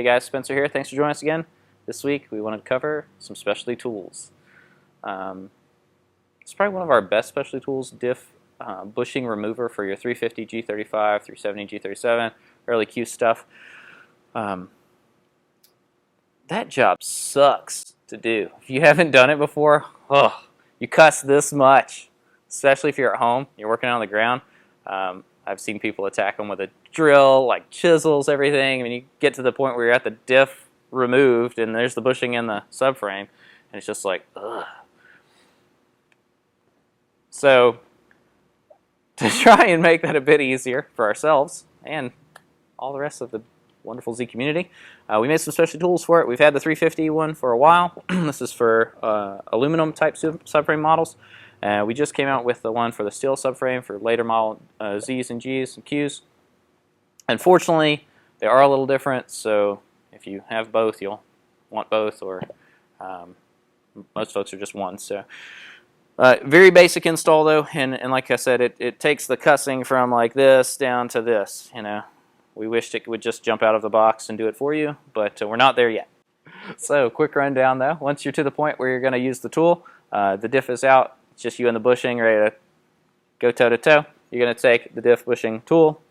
Hey guys, Spencer here. Thanks for joining us again. This week we wanted to cover some specialty tools. It's probably one of our best specialty tools, diff bushing remover for your 350, G35, 370, G37, early Q stuff. That job sucks to do. If you haven't done it before, you cuss this much, especially if you're at home, you're working on the ground. I've seen people attack them with a drill, like chisels, everything. I mean, you get to the point where you're at the diff removed, and there's the bushing in the subframe, and it's just like, ugh. So, to try and make that a bit easier for ourselves and all the rest of the wonderful Z community, we made some special tools for it. We've had the 350 one for a while. This is for aluminum type subframe models. We just came out with the one for the steel subframe for later model Z's and G's and Q's. Unfortunately, they are a little different, so if you have both, you'll want both, or most folks are just one. So, very basic install though, and like I said, it takes the cussing from like this down to this. You know, we wished it would just jump out of the box and do it for you, but we're not there yet. So, quick rundown though. Once you're to the point where you're going to use the tool, the diff is out. It's just you and the bushing ready to go toe to toe. You're going to take the diff bushing tool.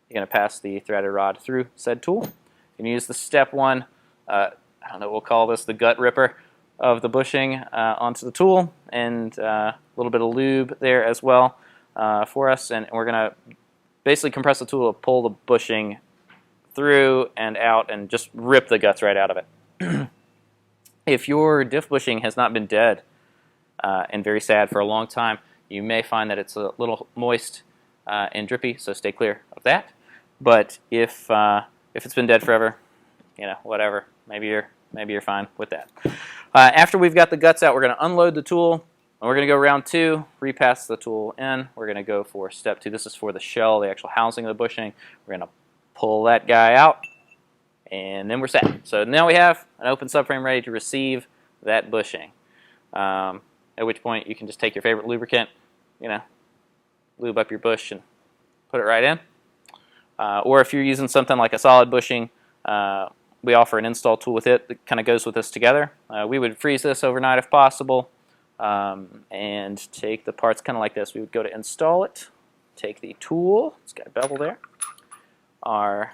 You're going to pass the threaded rod through said tool. You can use the step one, I don't know, we'll call this the gut ripper of the bushing onto the tool, and a little bit of lube there as well for us. And we're going to basically compress the tool to pull the bushing through and out and just rip the guts right out of it. If your diff bushing has not been dead and very sad for a long time, you may find that it's a little moist and drippy, so stay clear of that. But if it's been dead forever, you know, whatever, maybe you're fine with that. After we've got the guts out, we're going to unload the tool, and we're going to go round two, repass the tool in. We're going to go for step two. This is for the shell, the actual housing of the bushing. We're going to pull that guy out, and then we're set. So now we have an open subframe ready to receive that bushing. At which point you can just take your favorite lubricant, you know, lube up your bush and put it right in. Or if you're using something like a solid bushing, we offer an install tool with it that kind of goes with this together. We would freeze this overnight if possible, and take the parts kind of like this. We would go to install it, take the tool, it's got a bevel there. Our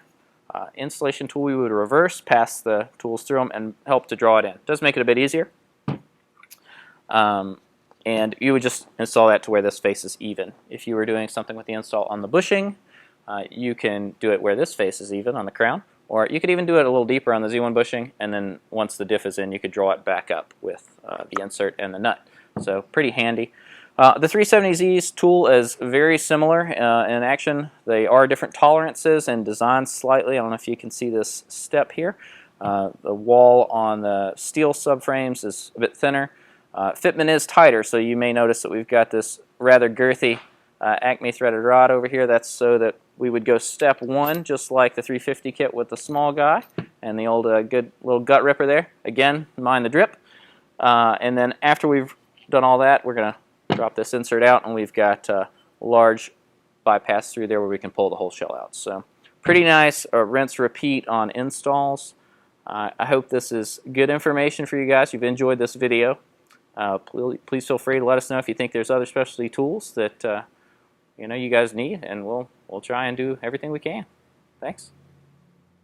installation tool we would reverse, pass the tools through them, and help to draw it in. It does make it a bit easier. And you would just install that to where this face is even. If you were doing something with the install on the bushing, you can do it where this face is even on the crown, or you could even do it a little deeper on the Z1 bushing, and then once the diff is in, you could draw it back up with the insert and the nut. So pretty handy. The 370Z's tool is very similar in action. They are different tolerances and designed slightly. I don't know if you can see this step here. The wall on the steel subframes is a bit thinner. Fitment is tighter, so you may notice that we've got this rather girthy Acme threaded rod over here. That's so that we would go step one, just like the 350 kit with the small guy and the old good little gut ripper there. Again, mind the drip. And then after we've done all that, we're going to drop this insert out, and we've got a large bypass through there where we can pull the whole shell out. So pretty nice rinse repeat on installs. I hope this is good information for you guys. You've enjoyed this video. Please feel free to let us know if you think there's other specialty tools that you guys need, and we'll try and do everything we can. Thanks.